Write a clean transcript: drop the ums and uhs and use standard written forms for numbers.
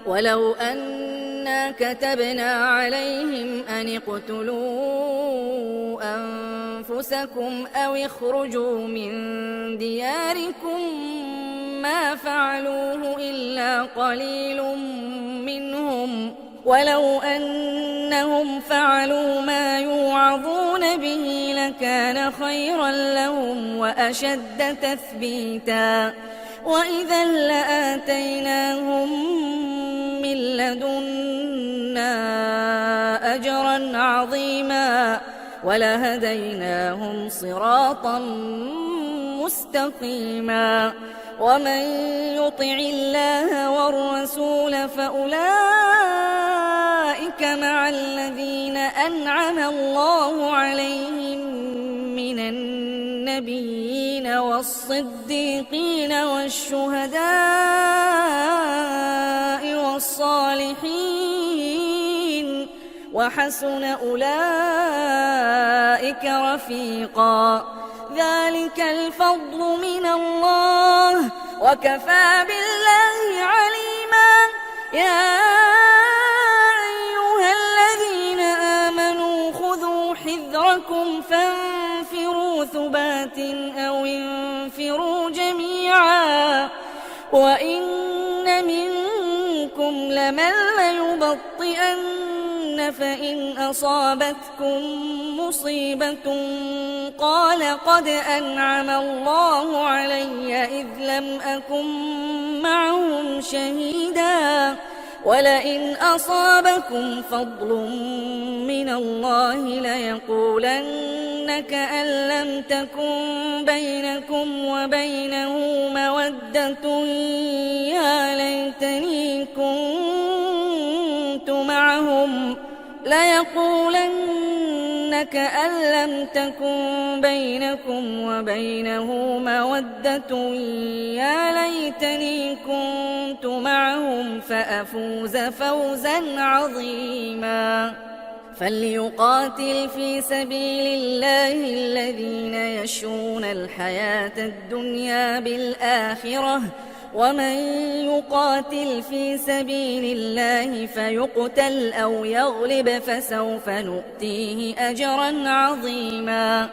ولو أنا كتبنا عليهم أن اقتلوا أنفسكم أو اخرجوا من دياركم ما فعلوه إلا قليل منهم، ولو أنهم فعلوا ما يوعظون به لكان خيرا لهم وأشد تثبيتا، وإذا لآتيناهم من لدنا أجرا عظيما ولهديناهم صراطا مستقيما. ومن يطع الله والرسول فأولئك مع الذين أنعم الله عليهم من النبيين والصديقين والشهداء والصالحين وحسن أولئك رفيقا. ذلك الفضل من الله وكفى بالله عليما. يا أيها الذين آمنوا خذوا حذركم فانفروا ثبات أو انفروا جميعا وإن منكم لمن ليبطئن فإن أصابتكم مصيبة قال قد أنعم الله علي إذ لم أكن معهم شهيدا ولئن أصابكم فضل من الله ليقولن كأن لم تكن بينكم وبينه مودة يا ليتني كنت معهم ليقولن كأن لم تكن بينكم وبينه مودة يا ليتني كنت معهم فأفوز فوزا عظيما. فليقاتل في سبيل الله الذين يشرون الحياة الدنيا بالآخرة ومن يقاتل في سبيل الله فيقتل أو يغلب فسوف نؤتيه أجرا عظيما.